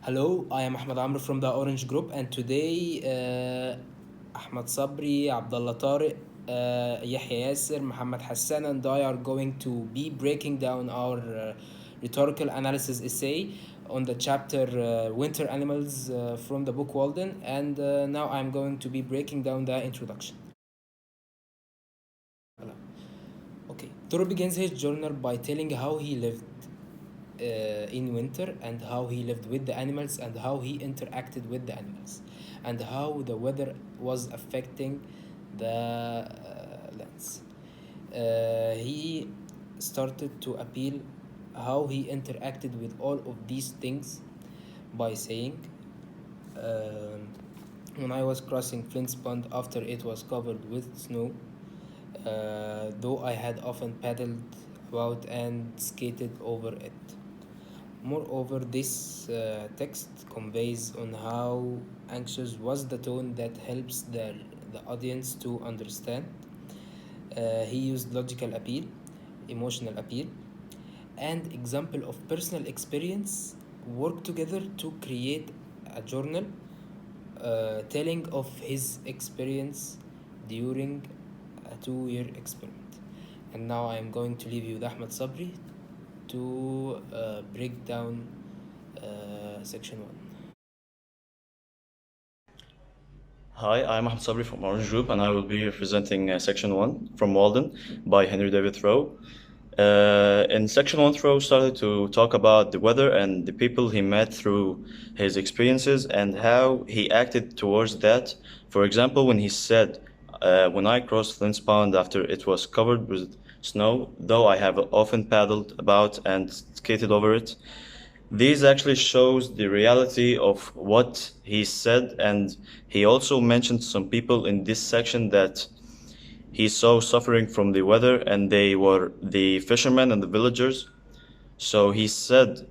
Hello, I am Ahmed Amr from the Orange Group, and today Ahmed Sabri, Abdullah Tariq, Yahya Yasser, Muhammad Hassan, and I are going to be breaking down our rhetorical analysis essay on the chapter Winter Animals from the book Walden, and now I'm going to be breaking down the introduction. Okay, Toro begins his journal by telling how he lived in winter and how he lived with the animals and how he interacted with the animals and how the weather was affecting the lands. He started to appeal how he interacted with all of these things by saying, um, when I was crossing Flint's Pond after it was covered with snow, though I had often paddled about and skated over it. Moreover, this text conveys on how anxious was the tone that helps the audience to understand. He used logical appeal, emotional appeal, and example of personal experience work together to create a journal telling of his experience during a 2 year experiment. And now I am going to leave you with Ahmed Sabri to break down section 1. Hi, I'm Mohammed Sabri from Orange Group, and I will be presenting Section 1 from Walden by Henry David Thoreau. In Section 1, Thoreau started to talk about the weather and the people he met through his experiences and how he acted towards that. For example, when he said, when I crossed Flint's Pond after it was covered with snow, though I have often paddled about and skated over it, these actually shows the reality of what he said, and he also mentioned some people in this section that he saw suffering from the weather, and they were the fishermen and the villagers. So he said,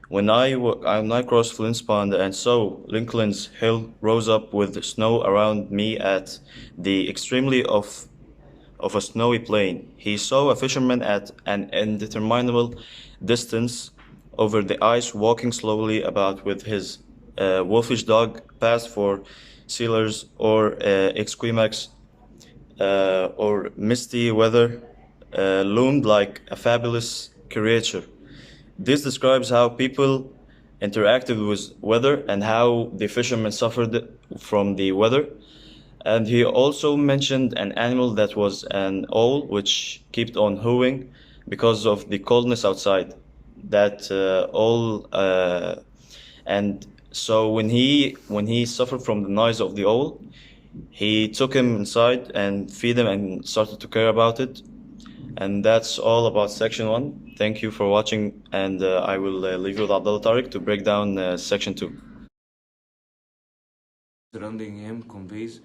when I crossed Flint's Pond and saw Lincoln's Hill rose up with snow around me at the extremely of a snowy plain. He saw a fisherman at an indeterminable distance over the ice, walking slowly about with his wolfish dog, passed for sealers or Esquimaux, or misty weather loomed like a fabulous creature. This describes how people interacted with weather and how the fishermen suffered from the weather. And he also mentioned an animal that was an owl, which kept on hooing because of the coldness outside. That owl, and so when he suffered from the noise of the owl, he took him inside and feed him and started to care about it. And that's all about section 1. Thank you for watching, and I will leave you with Abdullah Tariq to break down section 2. Surrounding him conveys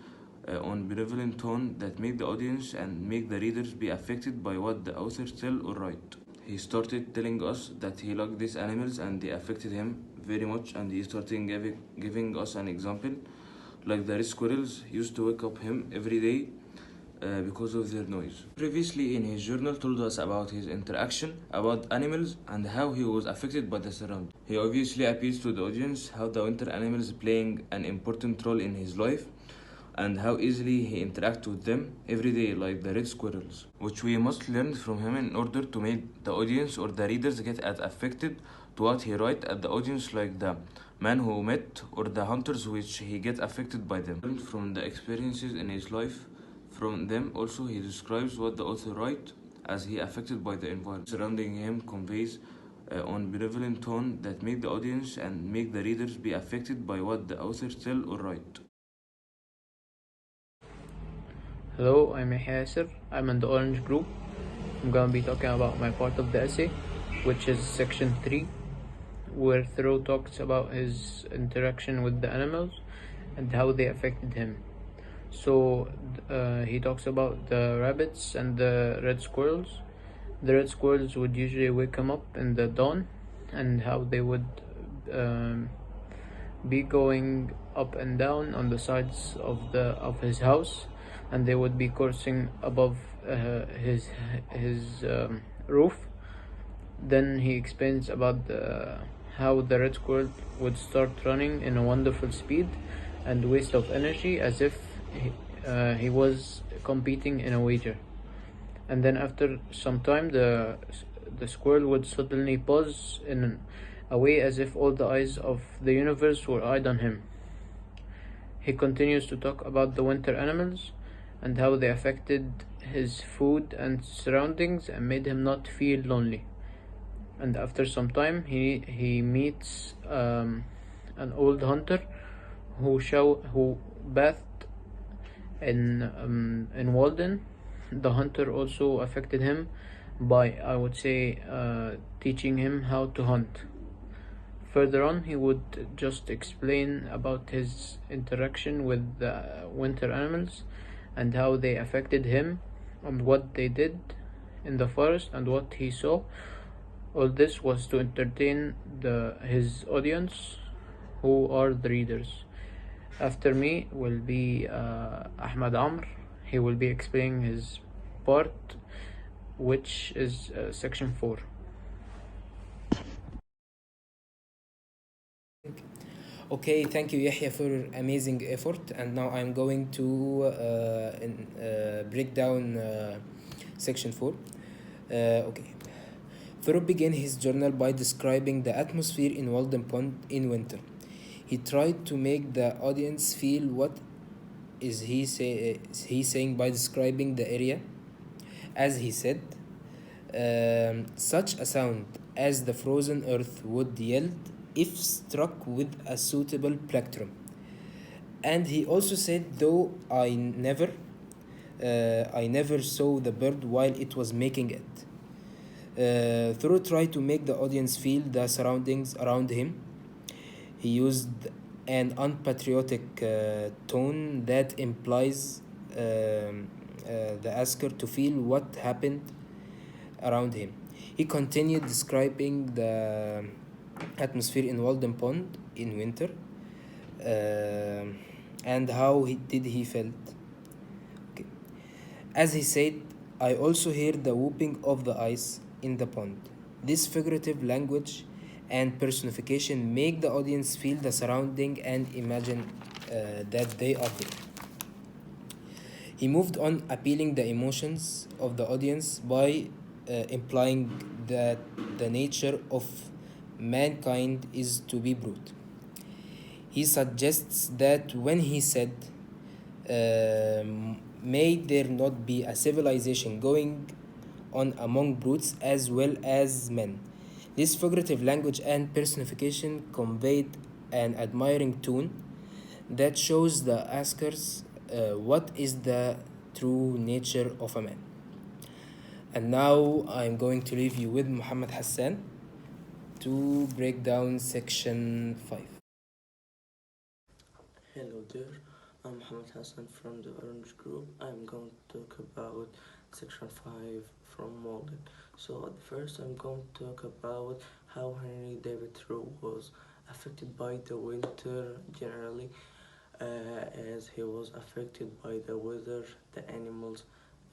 on benevolent tone that make the audience and make the readers be affected by what the author tell or write. He started telling us that he liked these animals and they affected him very much, and he started giving us an example, like the red squirrels used to wake up him every day because of their noise. Previously in his journal told us about his interaction about animals and how he was affected by the surroundings. He obviously appeals to the audience how the winter animals playing an important role in his life and how easily he interacts with them every day, like the red squirrels, which we must learn from him in order to make the audience or the readers get as affected to what he write at the audience, like the man who met or the hunters which he get affected by them. Learned from the experiences in his life from them. Also, he describes what the author write as he affected by the environment surrounding him conveys on benevolent tone that make the audience and make the readers be affected by what the author tell or write. Hello, I'm Yahya Yasser. I'm in the Orange Group. I'm gonna be talking about my part of the essay, which is section 3, where Thoreau talks about his interaction with the animals and how they affected him. So he talks about the rabbits and the red squirrels. The red squirrels would usually wake him up in the dawn, and how they would be going up and down on the sides of his house, and they would be coursing above his roof. Then he explains about how the red squirrel would start running in a wonderful speed and waste of energy as if he was competing in a wager. And then after some time, the squirrel would suddenly pause in a way as if all the eyes of the universe were eyed on him. He continues to talk about the winter animals and how they affected his food and surroundings and made him not feel lonely. And after some time, he meets an old hunter who bathed in Walden. The hunter also affected him by, I would say, teaching him how to hunt. Further on, he would just explain about his interaction with the winter animals and how they affected him and what they did in the forest and what he saw. All this was to entertain his audience, who are the readers. After me will be Ahmad Amr. He will be explaining his part, which is section 4. Okay, thank you, Yahya, for your amazing effort. And now I'm going to break down section 4. Okay. Thoreau began his journal by describing the atmosphere in Walden Pond in winter. He tried to make the audience feel what is he saying by describing the area. As he said, such a sound as the frozen earth would yield if struck with a suitable plectrum. And he also said, though I never saw the bird while it was making it. Thoreau tried to make the audience feel the surroundings around him. He used an unpatriotic tone that implies the asker to feel what happened around him. He continued describing the atmosphere in Walden Pond in winter and how he felt. Okay. As he said, I also hear the whooping of the ice in the pond. This figurative language and personification make the audience feel the surrounding and imagine that they are there. He moved on appealing the emotions of the audience by implying that the nature of mankind is to be brute. He suggests that when he said, may there not be a civilization going on among brutes as well as men. This figurative language and personification conveyed an admiring tone that shows the askers what is the true nature of a man. And now I'm going to leave you with Muhammad Hassan to break down section 5. Hello there, I'm Mohammed Hassan from the Orange Group. I'm going to talk about section 5 from Walden. So, at first, I'm going to talk about how Henry David Thoreau was affected by the winter generally, as he was affected by the weather, the animals,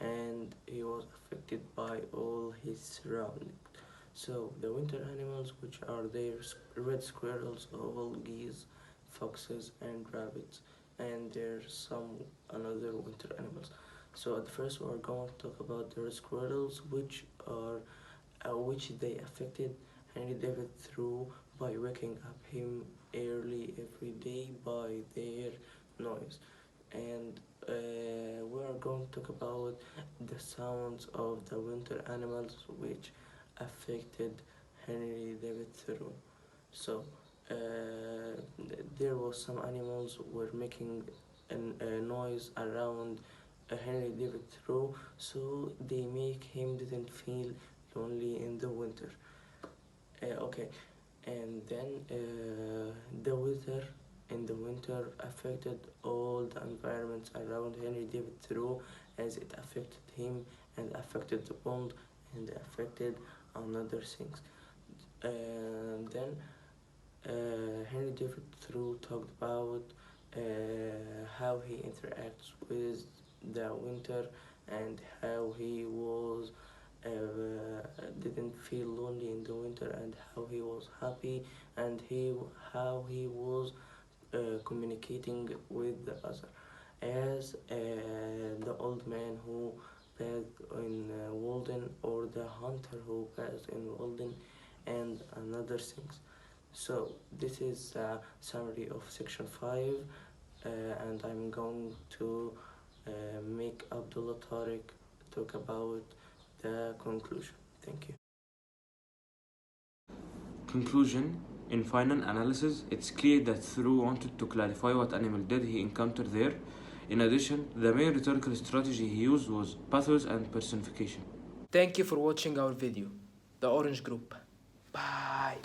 and he was affected by all his surroundings. So, the winter animals, which are there, red squirrels, owl geese, foxes and rabbits, and there's some another winter animals. So at first we are going to talk about the red squirrels, which they affected Henry David Thoreau by waking up him early every day by their noise. And we are going to talk about the sounds of the winter animals which affected Henry David Thoreau. So uh, there was some animals were making a noise around Henry David Thoreau, so they make him didn't feel lonely in the winter. Okay, and then the weather in the winter affected all the environments around Henry David Thoreau, as it affected him and affected the pond and affected another things. And then Henry David Thoreau talked about how he interacts with the winter and how he was didn't feel lonely in the winter, and how he was happy, and how he was communicating with the other, as the old man who passed in Walden, or the hunter who passed in Walden, and another things. So this is a summary of section 5, and I'm going to make Abdullah Tariq talk about the conclusion. Thank you. Conclusion. In final analysis, it's clear that Thoreau wanted to clarify what animal did he encounter there. In addition, the main rhetorical strategy he used was pathos and personification. Thank you for watching our video, The Orange Group. Bye.